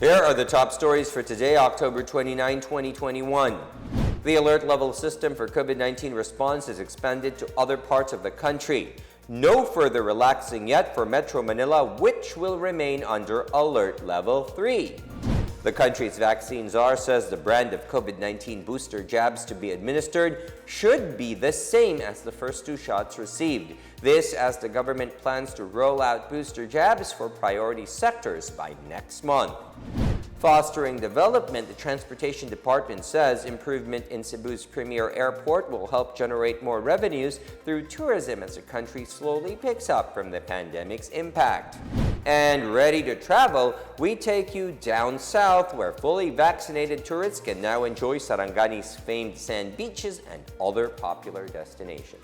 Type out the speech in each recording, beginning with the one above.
Here are the top stories for today, October 29, 2021. The alert level system for COVID-19 response is expanded to other parts of the country. No further relaxing yet for Metro Manila, which will remain under alert level 3. The country's vaccine czar says the brand of COVID-19 booster jabs to be administered should be the same as the first 2 shots received. This as the government plans to roll out booster jabs for priority sectors by next month. Fostering development, the Transportation Department says improvement in Cebu's premier airport will help generate more revenues through tourism as the country slowly picks up from the pandemic's impact. And ready to travel, we take you down south where fully vaccinated tourists can now enjoy Sarangani's famed sand beaches and other popular destinations.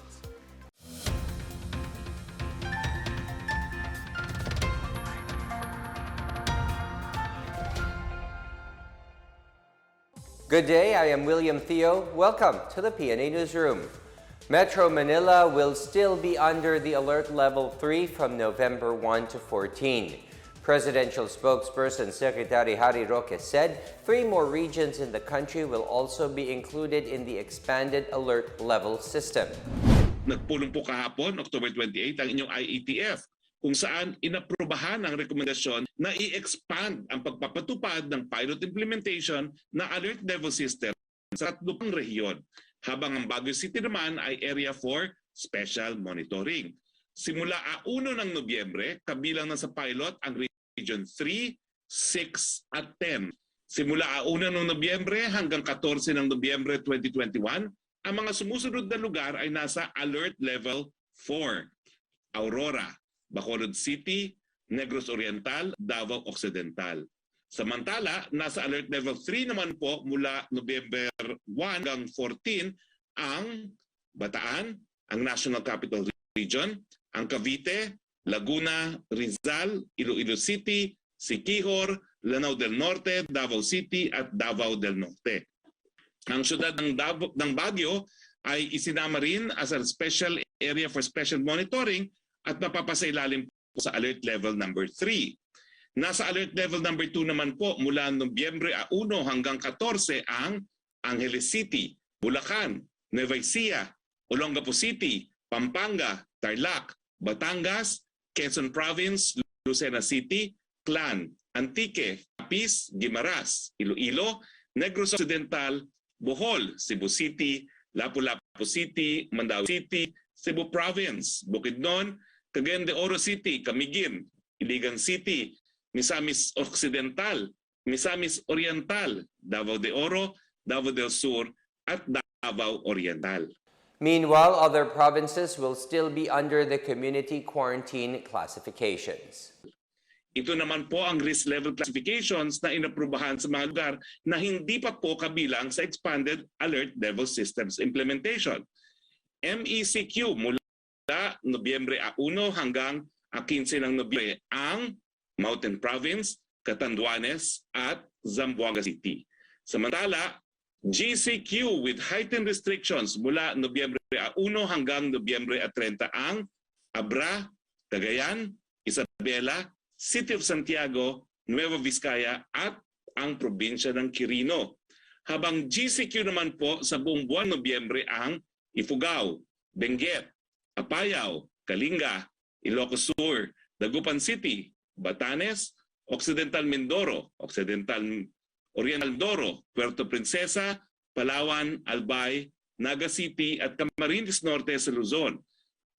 Good day, I am William Theo. Welcome to the PNA Newsroom. Metro Manila will still be under the alert level 3 from November 1 to 14. Presidential spokesperson Secretary Harry Roque said 3 more regions in the country will also be included in the expanded alert level system. Nagpulong po kahapon, October 28, ang inyong IATF kung saan inaprubahan ang rekomendasyon na i-expand ang pagpapatupad ng pilot implementation na alert level system sa 3 pang rehiyon, habang ang Baguio City naman ay area for special monitoring. Simula 1 ng Nobyembre, kabilang na sa pilot ang Region 3, 6 at 10. Simula 1 ng Nobyembre hanggang 14 ng Nobyembre 2021, ang mga sumusunod na lugar ay nasa alert level 4. Aurora, Bacolod City, Negros Oriental, Davao Occidental. Samantala, nasa alert level 3 naman po mula November 1 hanggang 14 ang Bataan, ang National Capital Region, ang Cavite, Laguna, Rizal, Iloilo City, Siquijor, Lanao del Norte, Davao City at Davao del Norte. Ang syudad ng Baguio ay isinama rin as a special area for special monitoring at napapasailalim po sa alert level number 3. Nasa alert level number 2 naman po mula Nobyembre 1 hanggang 14 ang Angeles City, Bulacan, Nueva Ecija, Olongapo City, Pampanga, Tarlac, Batangas, Quezon Province, Lucena City, Clan, Antique, Capiz, Guimaras, Iloilo, Negros Occidental, Bohol, Cebu City, Lapu-Lapu City, Mandaue City, Cebu Province, Bukidnon, Cagayan de Oro City, Camiguin, Iligan City, Misamis Occidental, Misamis Oriental, Davao de Oro, Davao del Sur at Davao Oriental. Meanwhile, other provinces will still be under the community quarantine classifications. Ito naman po ang risk level classifications na inaprubahan sa mga lugar na hindi pa po kabilang sa expanded alert level systems implementation. MECQ mula Nobyembre 1 hanggang 15 ng Nobyembre ang Mountain Province, Catanduanes at Zamboanga City. Samantala, GCQ with heightened restrictions mula Nobyembre 1 hanggang Nobyembre 30 ang Abra, Cagayan, Isabela, City of Santiago, Nueva Vizcaya at ang probinsya ng Quirino. Habang GCQ naman po sa buong buwan Nobyembre ang Ifugao, Benguet, Apayao, Kalinga, Ilocos Sur, Dagupan City, Batanes, Occidental Mindoro, Occidental Oriental Mindoro, Puerto Princesa, Palawan, Albay, Naga City at Camarines Norte sa Luzon.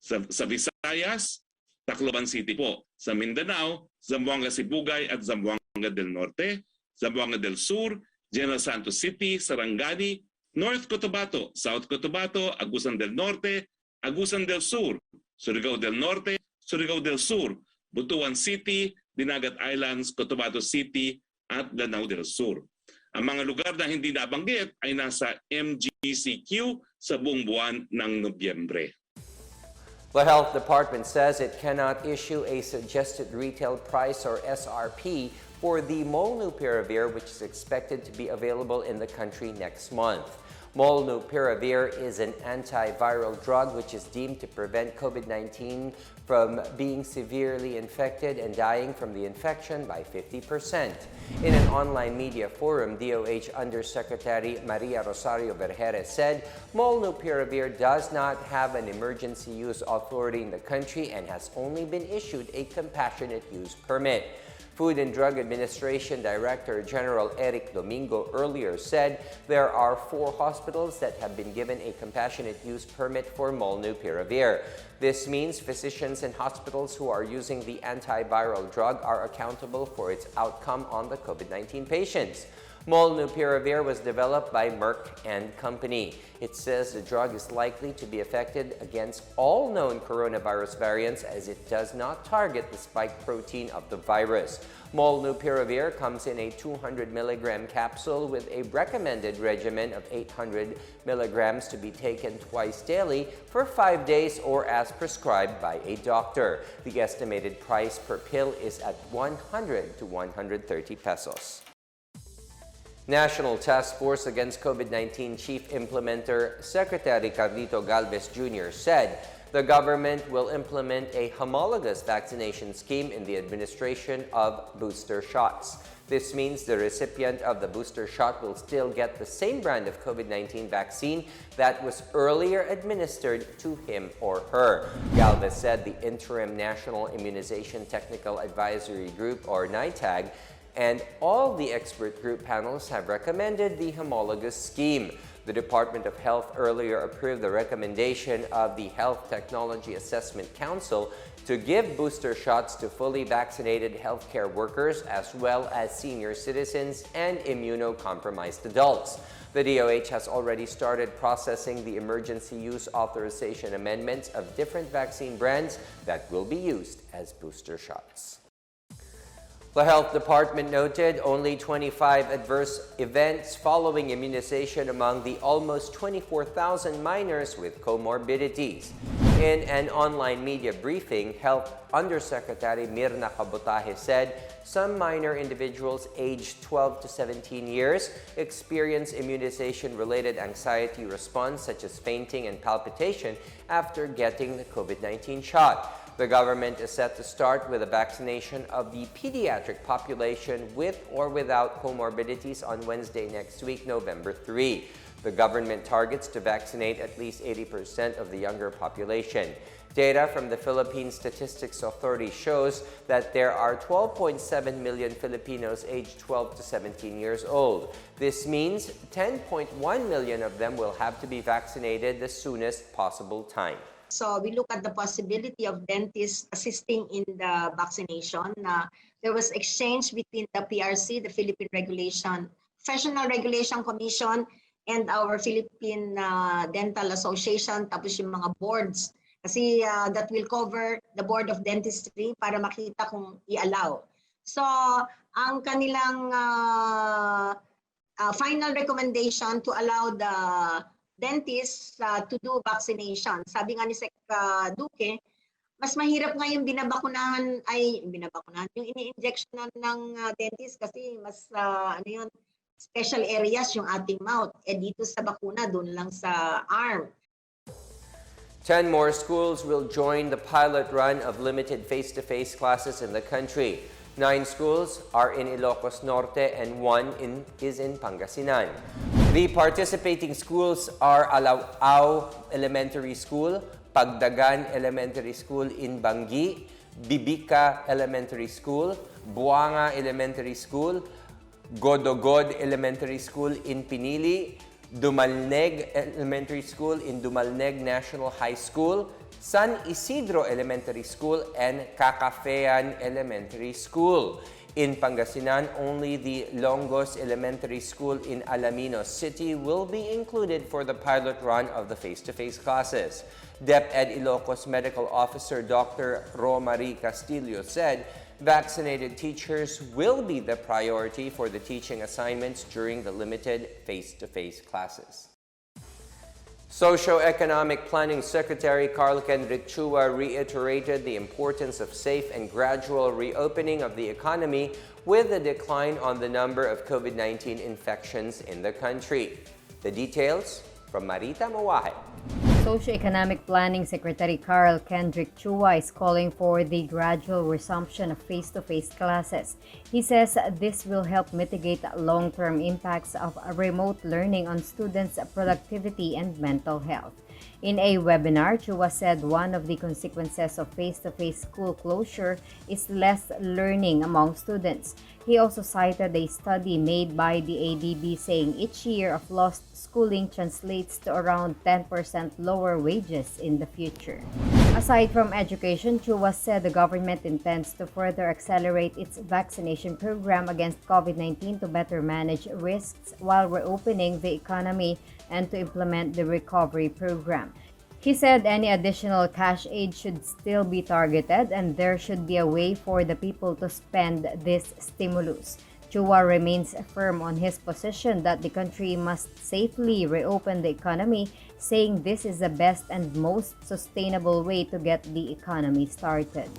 Sa Visayas, Tacloban City po. Sa Mindanao, Zamboanga Sibugay at Zamboanga del Norte, Zamboanga del Sur, General Santos City, Sarangani, North Cotabato, South Cotabato, Agusan del Norte, Agusan del Sur, Surigao del Norte, Surigao del Sur, Butuan City, Dinagat Islands, Cotabato City at Lanao del Sur. Ang mga lugar na hindi nabanggit ay nasa MGCQ sa buong buwan ng Nobyembre. The Health Department says it cannot issue a suggested retail price or SRP for the Molnupiravir, which is expected to be available in the country next month. Molnupiravir is an antiviral drug which is deemed to prevent COVID-19 from being severely infected and dying from the infection by 50%. In an online media forum, DOH Undersecretary Maria Rosario Vergeres said Molnupiravir does not have an emergency use authority in the country and has only been issued a compassionate use permit. Food and Drug Administration Director General Eric Domingo earlier said there are 4 hospitals that have been given a compassionate use permit for Molnupiravir. This means physicians and hospitals who are using the antiviral drug are accountable for its outcome on the COVID-19 patients. Molnupiravir was developed by Merck and Company. It says the drug is likely to be effective against all known coronavirus variants as it does not target the spike protein of the virus. Molnupiravir comes in a 200 milligram capsule with a recommended regimen of 800 milligrams to be taken twice daily for 5 days or as prescribed by a doctor. The estimated price per pill is at 100 to 130 pesos. National Task Force Against COVID-19 Chief Implementer Secretary Carlito Galvez Jr. said the government will implement a homologous vaccination scheme in the administration of booster shots. This means the recipient of the booster shot will still get the same brand of COVID-19 vaccine that was earlier administered to him or her. Galvez said the interim National Immunization Technical Advisory Group, or NITAG, and all the expert group panels have recommended the homologous scheme. The Department of Health earlier approved the recommendation of the Health Technology Assessment Council to give booster shots to fully vaccinated healthcare workers as well as senior citizens and immunocompromised adults. The DOH has already started processing the emergency use authorization amendments of different vaccine brands that will be used as booster shots. The Health Department noted only 25 adverse events following immunization among the almost 24,000 minors with comorbidities. In an online media briefing, Health Undersecretary Mirna Cabotaje said some minor individuals aged 12 to 17 years experience immunization-related anxiety response such as fainting and palpitation after getting the COVID-19 shot. The government is set to start with a vaccination of the pediatric population with or without comorbidities on Wednesday next week, November 3. The government targets to vaccinate at least 80% of the younger population. Data from the Philippine Statistics Authority shows that there are 12.7 million Filipinos aged 12 to 17 years old. This means 10.1 million of them will have to be vaccinated the soonest possible time. So we look at the possibility of dentists assisting in the vaccination. There was exchange between the PRC, the Philippine Professional Regulation Commission, and our Philippine Dental Association, tapos yung mga boards. Kasi that will cover the Board of Dentistry para makita kung i-allow. So ang kanilang final recommendation to allow the dentists to do vaccination. Sabi nga ni Sec. Duque, mas mahirap nga yung binabakunahan, yung ini-injectionan ng dentist kasi mas special areas yung ating mouth. Dito sa bakuna, doon lang sa arm. 10 more schools will join the pilot run of limited face-to-face classes in the country. 9 schools are in Ilocos Norte and 1 is in Pangasinan. The participating schools are Alao Elementary School, Pagdagan Elementary School in Bangi, Bibika Elementary School, Buanga Elementary School, Godogod Elementary School in Pinili, Dumalneg Elementary School in Dumalneg National High School, San Isidro Elementary School, and Cacafean Elementary School. In Pangasinan, only the Longos Elementary School in Alaminos City will be included for the pilot run of the face-to-face classes. DepEd Ilocos Medical Officer Dr. Romarie Castillo said vaccinated teachers will be the priority for the teaching assignments during the limited face-to-face classes. Socio-Economic Planning Secretary Carl Kendrick Chua reiterated the importance of safe and gradual reopening of the economy with a decline on the number of COVID-19 infections in the country. The details from Marita Mawahe. Socioeconomic Planning Secretary Carl Kendrick Chua is calling for the gradual resumption of face-to-face classes. He says this will help mitigate long-term impacts of remote learning on students' productivity and mental health. In a webinar, Chua said one of the consequences of face-to-face school closure is less learning among students. He also cited a study made by the ADB saying each year of lost schooling translates to around 10% lower wages in the future. Aside from education, Chua said the government intends to further accelerate its vaccination program against COVID-19 to better manage risks while reopening the economy and to implement the recovery program. He said any additional cash aid should still be targeted and there should be a way for the people to spend this stimulus. Chua remains firm on his position that the country must safely reopen the economy, saying this is the best and most sustainable way to get the economy started.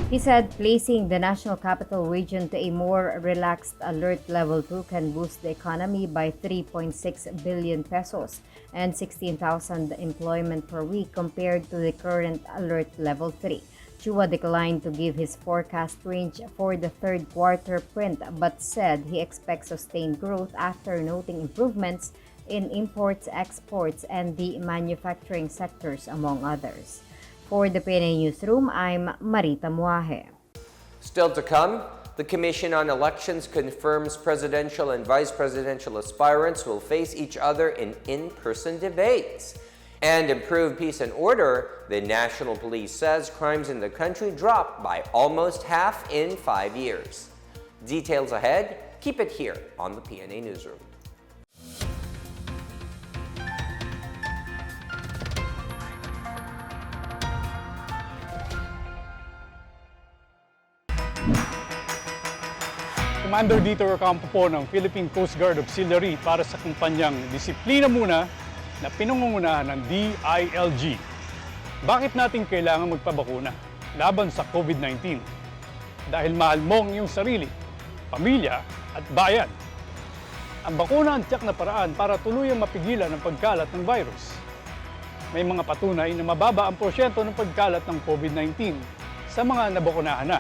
He said placing the National Capital Region to a more relaxed Alert Level 2 can boost the economy by 3.6 billion pesos and 16,000 employment per week compared to the current Alert Level 3. Chua declined to give his forecast range for the third quarter print but said he expects sustained growth after noting improvements in imports, exports, and the manufacturing sectors, among others. For the PNA Newsroom, I'm Marita Muahe. Still to come, the Commission on Elections confirms presidential and vice presidential aspirants will face each other in in-person debates. And improved peace and order, the National Police says crimes in the country dropped by almost half in 5 years. Details ahead, keep it here on the PNA Newsroom. Commander Dieter Ocampo po ng Philippine Coast Guard Auxiliary para sa kumpanyang Disiplina Muna na pinangungunahan ng DILG. Bakit natin kailangan magpabakuna laban sa COVID-19? Dahil mahal mo ang iyong sarili, pamilya at bayan. Ang bakuna ang tiyak na paraan para tuluyang mapigilan ang pagkalat ng virus. May mga patunay na mababa ang porsyento ng pagkalat ng COVID-19 sa mga nabakunahan na.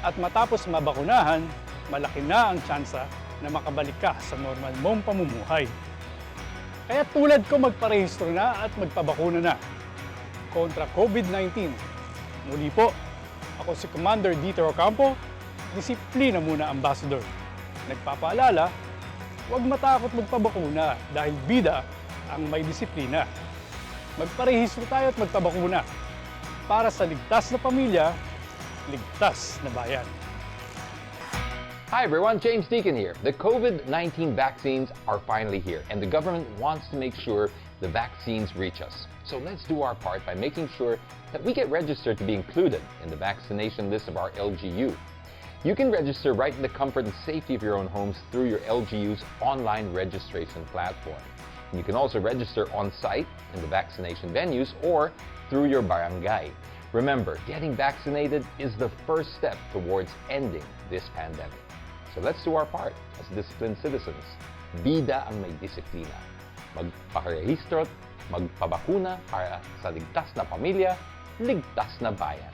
At matapos mabakunahan, malaki na ang tsansa na makabalik ka sa normal mong pamumuhay. Kaya tulad ko magparehistro na at magpabakuna na kontra COVID-19. Muli po, ako si Commander Dieter Ocampo, Disiplina Muna Ambassador. Nagpapaalala, huwag matakot magpabakuna dahil bida ang may disiplina. Magparehistro tayo at magpabakuna para sa ligtas na pamilya, ligtas na bayan. Hi everyone, James Deacon here. The COVID-19 vaccines are finally here and the government wants to make sure the vaccines reach us. So let's do our part by making sure that we get registered to be included in the vaccination list of our LGU. You can register right in the comfort and safety of your own homes through your LGU's online registration platform. And you can also register on-site in the vaccination venues or through your barangay. Remember, getting vaccinated is the first step towards ending this pandemic. So let's do our part as disciplined citizens. Bida ang may disiplina. Magpakarehistro at magpabakuna para sa ligtas na pamilya, ligtas na bayan.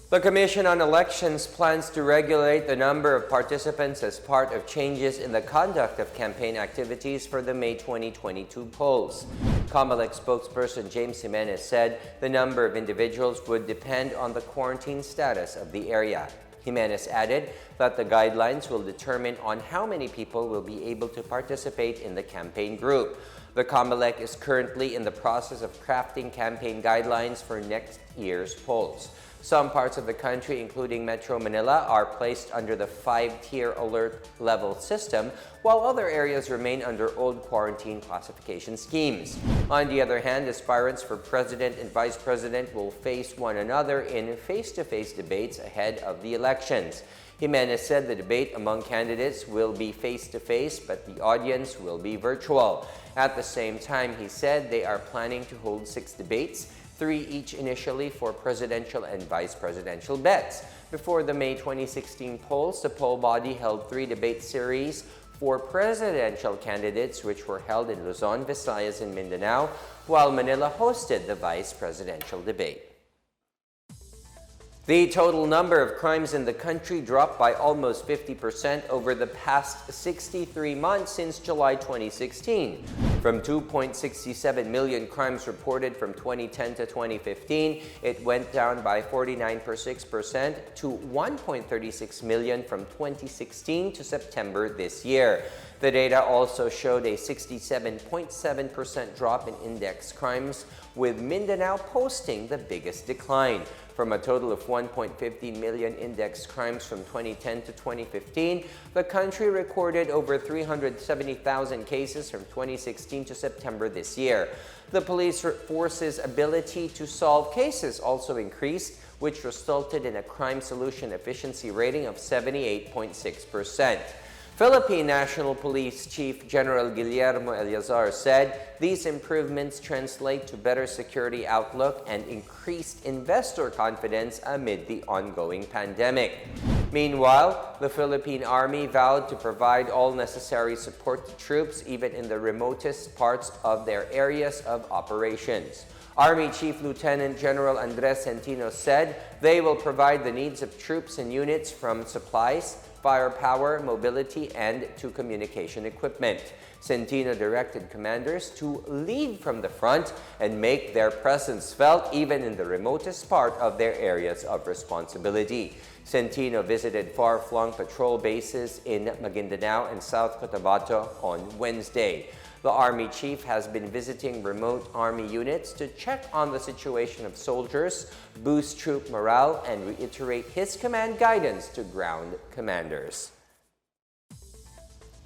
The Commission on Elections plans to regulate the number of participants as part of changes in the conduct of campaign activities for the May 2022 polls. COMELEC spokesperson James Jimenez said the number of individuals would depend on the quarantine status of the area. Jimenez added that the guidelines will determine on how many people will be able to participate in the campaign group. The COMELEC is currently in the process of crafting campaign guidelines for next year's polls. Some parts of the country, including Metro Manila, are placed under the 5-tier alert level system, while other areas remain under old quarantine classification schemes. On the other hand, aspirants for president and vice president will face one another in face-to-face debates ahead of the elections. Jimenez said the debate among candidates will be face-to-face, but the audience will be virtual. At the same time, he said they are planning to hold 6 debates, 3 each initially for presidential and vice presidential bets. Before the May 2016 polls, the poll body held 3 debate series for presidential candidates, which were held in Luzon, Visayas, and Mindanao, while Manila hosted the vice presidential debate. The total number of crimes in the country dropped by almost 50% over the past 63 months since July 2016. From 2.67 million crimes reported from 2010 to 2015, it went down by 49.6% to 1.36 million from 2016 to September this year. The data also showed a 67.7% drop in index crimes, with Mindanao posting the biggest decline. From a total of 1.50 million index crimes from 2010 to 2015, the country recorded over 370,000 cases from 2016 to September this year. The police force's ability to solve cases also increased, which resulted in a crime solution efficiency rating of 78.6%. Philippine National Police Chief General Guillermo Eleazar said these improvements translate to better security outlook and increased investor confidence amid the ongoing pandemic. Meanwhile, the Philippine Army vowed to provide all necessary support to troops even in the remotest parts of their areas of operations. Army Chief Lieutenant General Andres Centino said they will provide the needs of troops and units from supplies, firepower, mobility, and to communication equipment. Centino directed commanders to lead from the front and make their presence felt even in the remotest part of their areas of responsibility. Centino visited far-flung patrol bases in Maguindanao and South Cotabato on Wednesday. The Army Chief has been visiting remote Army units to check on the situation of soldiers, boost troop morale, and reiterate his command guidance to ground commanders.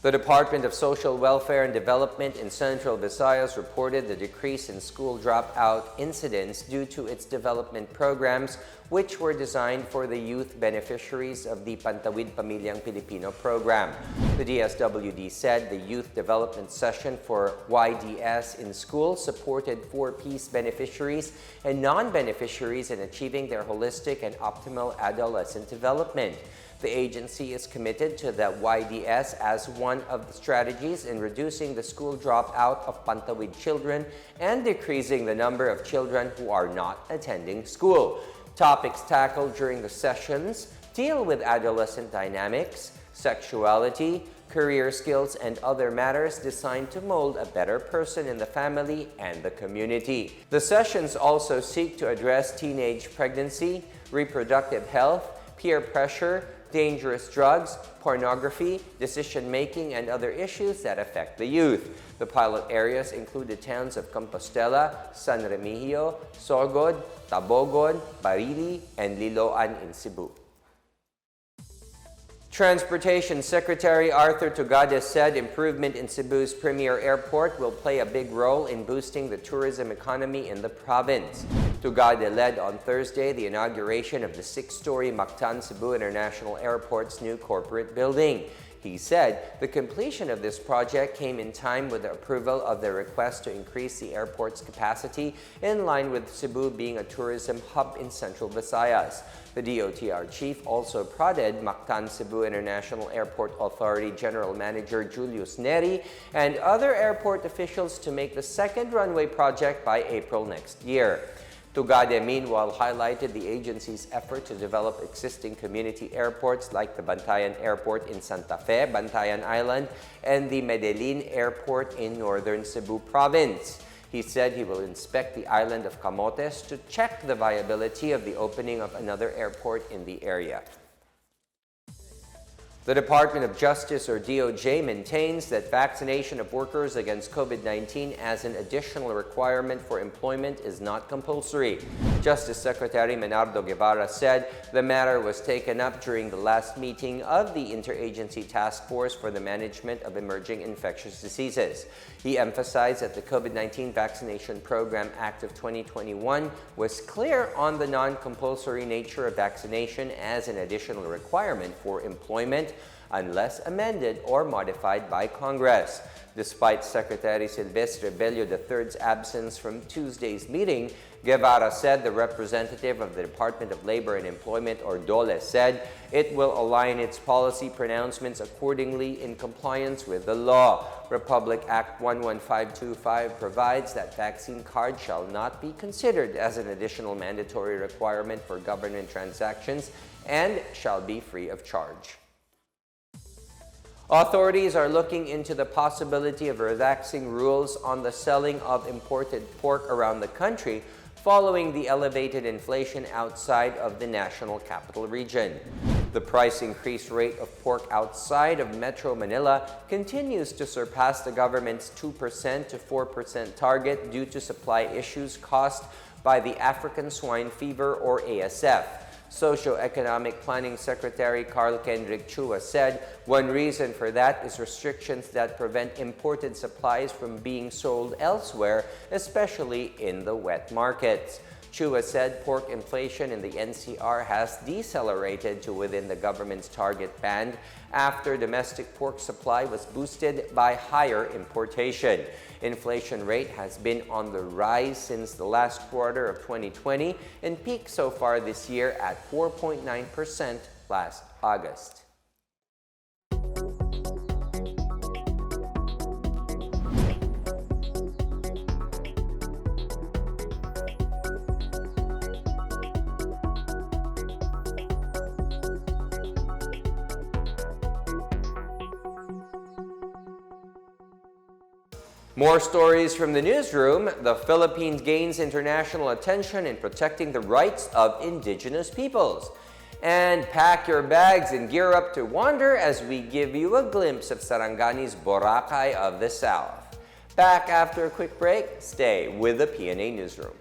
The Department of Social Welfare and Development in Central Visayas reported the decrease in school dropout incidents due to its development programs, which were designed for the youth beneficiaries of the Pantawid Pamilyang Pilipino program. The DSWD said the youth development session for YDS in school supported 4 peace beneficiaries and non-beneficiaries in achieving their holistic and optimal adolescent development. The agency is committed to the YDS as one of the strategies in reducing the school dropout of Pantawid children and decreasing the number of children who are not attending school. Topics tackled during the sessions deal with adolescent dynamics, sexuality, career skills, and other matters designed to mold a better person in the family and the community. The sessions also seek to address teenage pregnancy, reproductive health, peer pressure, dangerous drugs, pornography, decision-making, and other issues that affect the youth. The pilot areas include the towns of Compostela, San Remigio, Sogod, Tabogon, Barili, and Liloan in Cebu. Transportation Secretary Arthur Tugade said improvement in Cebu's premier airport will play a big role in boosting the tourism economy in the province. Tugade led on Thursday the inauguration of the 6-story Mactan Cebu International Airport's new corporate building. He said the completion of this project came in time with the approval of the request to increase the airport's capacity in line with Cebu being a tourism hub in Central Visayas. The DOTR chief also prodded Mactan Cebu International Airport Authority General Manager Julius Neri and other airport officials to make the second runway project by April next year. Tugade, meanwhile, highlighted the agency's effort to develop existing community airports like the Bantayan Airport in Santa Fe, Bantayan Island, and the Medellin Airport in northern Cebu province. He said he will inspect the island of Camotes to check the viability of the opening of another airport in the area. The Department of Justice, or DOJ, maintains that vaccination of workers against COVID-19 as an additional requirement for employment is not compulsory. Justice Secretary Menardo Guevara said the matter was taken up during the last meeting of the Interagency Task Force for the Management of Emerging Infectious Diseases. He emphasized that the COVID-19 Vaccination Program Act of 2021 was clear on the non-compulsory nature of vaccination as an additional requirement for employment unless amended or modified by Congress. Despite Secretary Silvestre Bello III's absence from Tuesday's meeting, Guevara said the representative of the Department of Labor and Employment, or DOLE, said it will align its policy pronouncements accordingly in compliance with the law. Republic Act 11525 provides that vaccine cards shall not be considered as an additional mandatory requirement for government transactions and shall be free of charge. Authorities are looking into the possibility of relaxing rules on the selling of imported pork around the country following the elevated inflation outside of the National Capital Region. The price increase rate of pork outside of Metro Manila continues to surpass the government's 2% to 4% target due to supply issues caused by the African swine fever, or ASF. Socio-Economic Planning Secretary Carl Kendrick Chua said one reason for that is restrictions that prevent imported supplies from being sold elsewhere, especially in the wet markets. Chua said pork inflation in the NCR has decelerated to within the government's target band after domestic pork supply was boosted by higher importation. Inflation rate has been on the rise since the last quarter of 2020 and peaked so far this year at 4.9% last August. More stories from the newsroom. The Philippines gains international attention in protecting the rights of indigenous peoples. And pack your bags and gear up to wander as we give you a glimpse of Sarangani's Boracay of the South. Back after a quick break, stay with the PNA Newsroom.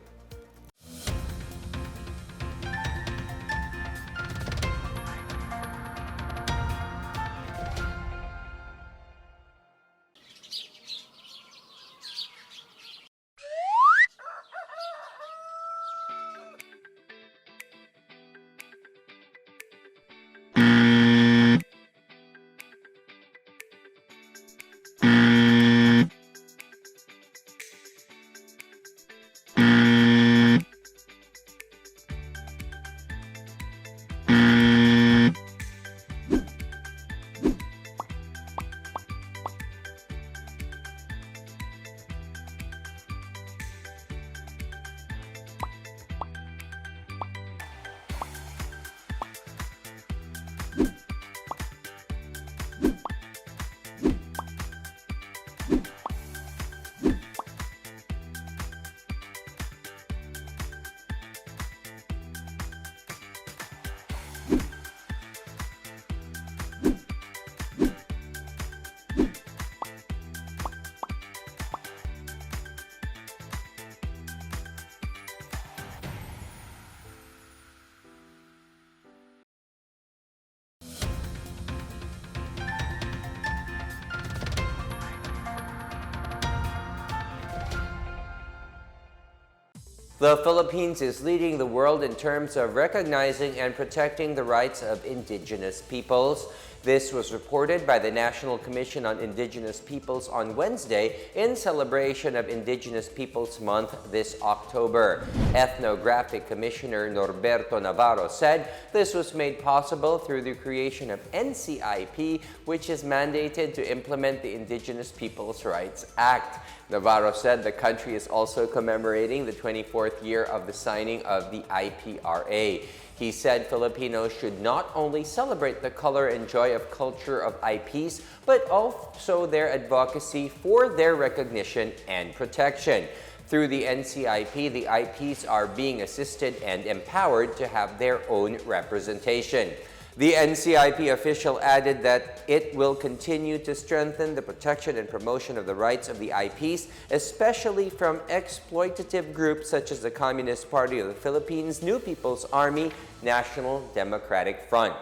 The Philippines is leading the world in terms of recognizing and protecting the rights of indigenous peoples. This was reported by the National Commission on Indigenous Peoples on Wednesday in celebration of Indigenous Peoples Month this October. Ethnographic Commissioner Norberto Navarro said this was made possible through the creation of NCIP, which is mandated to implement the Indigenous Peoples Rights Act. Navarro said the country is also commemorating the 24th year of the signing of the IPRA. He said Filipinos should not only celebrate the color and joy of culture of IPs, but also their advocacy for their recognition and protection. Through the NCIP, the IPs are being assisted and empowered to have their own representation. The NCIP official added that it will continue to strengthen the protection and promotion of the rights of the IPs, especially from exploitative groups such as the Communist Party of the Philippines, New People's Army, National Democratic Front.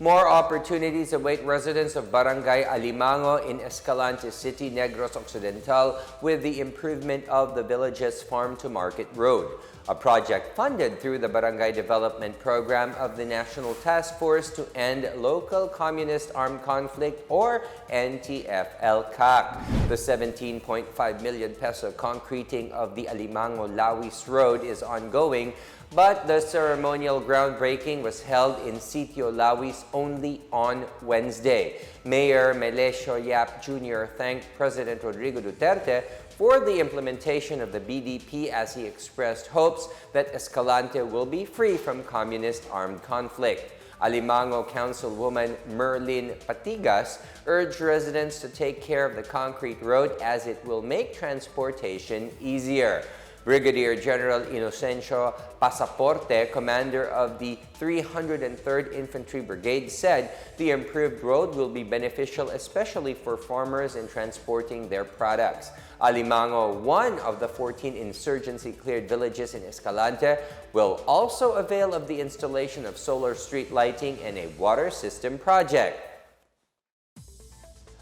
More opportunities await residents of Barangay Alimango in Escalante City, Negros Occidental with the improvement of the village's farm-to-market road, a project funded through the Barangay Development Program of the National Task Force to End Local Communist Armed Conflict, or NTF-LCAC. The 17.5 million peso concreting of the Alimango-Lawis Road is ongoing, but the ceremonial groundbreaking was held in Sitio Lawis only on Wednesday. Mayor Melesio Yap Jr. thanked President Rodrigo Duterte for the implementation of the BDP as he expressed hopes that Escalante will be free from communist armed conflict. Alimango Councilwoman Merlin Patigas urged residents to take care of the concrete road as it will make transportation easier. Brigadier General Inocencio Pasaporte, commander of the 303rd Infantry Brigade, said the improved road will be beneficial especially for farmers in transporting their products. Alimango, one of the 14 insurgency-cleared villages in Escalante, will also avail of the installation of solar street lighting and a water system project.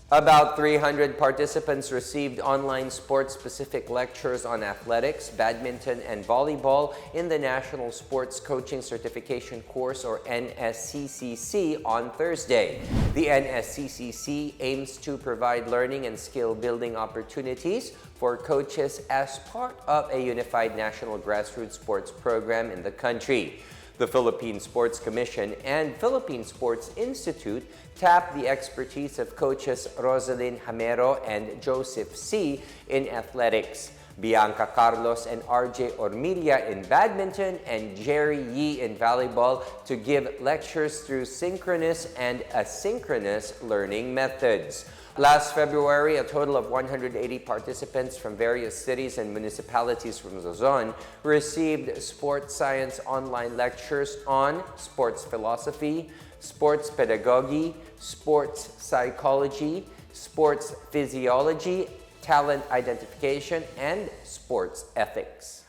About 300 participants received online sports-specific lectures on athletics, badminton, and volleyball in the National Sports Coaching Certification Course, or NSCCC, on Thursday. The NSCCC aims to provide learning and skill-building opportunities for coaches as part of a unified national grassroots sports program in the country. The Philippine Sports Commission and Philippine Sports Institute tapped the expertise of coaches Rosalyn Hamero and Joseph C. in athletics, Bianca Carlos and RJ Ormilla in badminton, and Jerry Yee in volleyball to give lectures through synchronous and asynchronous learning methods. Last February, a total of 180 participants from various cities and municipalities from Luzon received sports science online lectures on sports philosophy, sports pedagogy, sports psychology, sports physiology, talent identification, and sports ethics.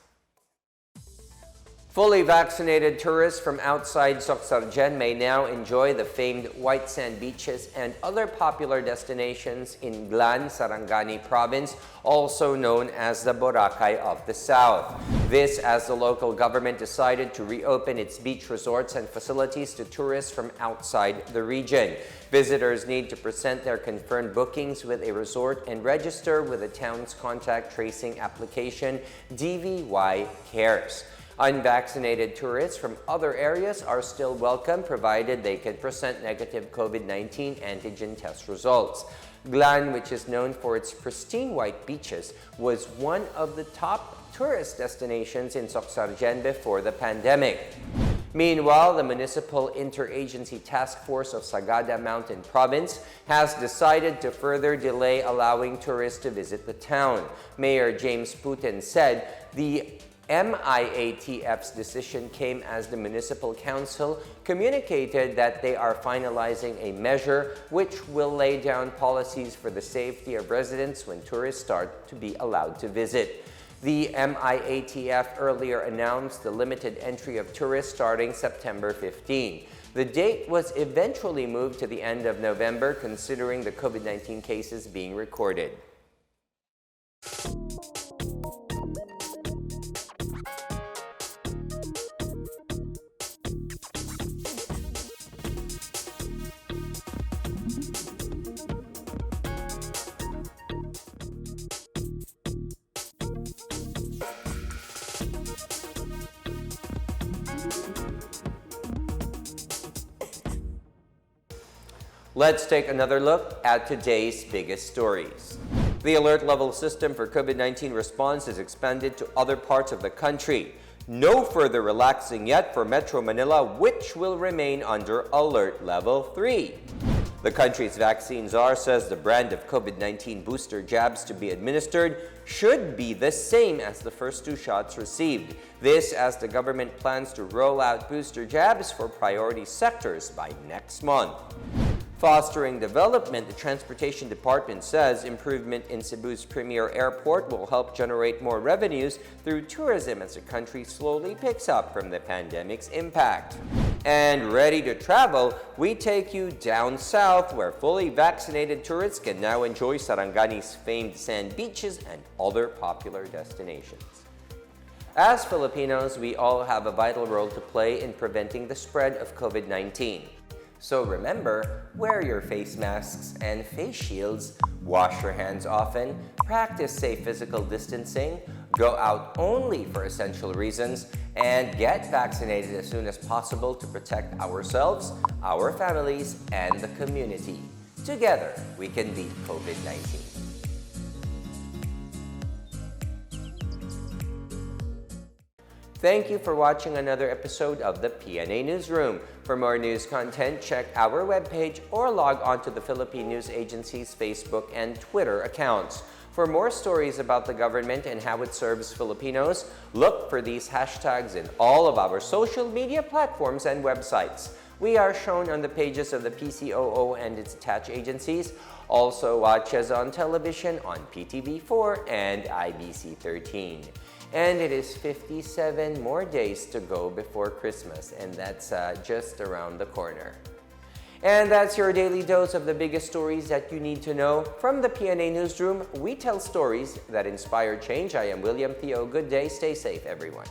Fully vaccinated tourists from outside Socsargen may now enjoy the famed white sand beaches and other popular destinations in Glan, Sarangani province, also known as the Boracay of the South. This as the local government decided to reopen its beach resorts and facilities to tourists from outside the region. Visitors need to present their confirmed bookings with a resort and register with the town's contact tracing application, DVY Cares. Unvaccinated tourists from other areas are still welcome, provided they can present negative COVID-19 antigen test results. Glan, which is known for its pristine white beaches, was one of the top tourist destinations in Socsargen before the pandemic. Meanwhile, the Municipal Interagency Task Force of Sagada Mountain Province has decided to further delay allowing tourists to visit the town. Mayor James Putin said the MIATF's decision came as the Municipal Council communicated that they are finalizing a measure which will lay down policies for the safety of residents when tourists start to be allowed to visit. The MIATF earlier announced the limited entry of tourists starting September 15. The date was eventually moved to the end of November, considering the COVID-19 cases being recorded. Let's take another look at today's biggest stories. The alert level system for COVID-19 response is expanded to other parts of the country. No further relaxing yet for Metro Manila, which will remain under alert level 3. The country's vaccine czar says the brand of COVID-19 booster jabs to be administered should be the same as the first 2 shots received. This as the government plans to roll out booster jabs for priority sectors by next month. Fostering development, the Transportation Department says improvement in Cebu's premier airport will help generate more revenues through tourism as the country slowly picks up from the pandemic's impact. And ready to travel, we take you down south where fully vaccinated tourists can now enjoy Sarangani's famed sand beaches and other popular destinations. As Filipinos, we all have a vital role to play in preventing the spread of COVID-19. So remember, wear your face masks and face shields, wash your hands often, practice safe physical distancing, go out only for essential reasons, and get vaccinated as soon as possible to protect ourselves, our families, and the community. Together, we can beat COVID-19. Thank you for watching another episode of the PNA Newsroom. For more news content, check our webpage or log on to the Philippine News Agency's Facebook and Twitter accounts. For more stories about the government and how it serves Filipinos, look for these hashtags in all of our social media platforms and websites. We are shown on the pages of the PCOO and its attached agencies. Also watch us on television on PTV4 and IBC 13. And it is 57 more days to go before Christmas, and that's just around the corner. And that's your daily dose of the biggest stories that you need to know. From the PNA Newsroom, we tell stories that inspire change. I am William Theo. Good day. Stay safe, everyone.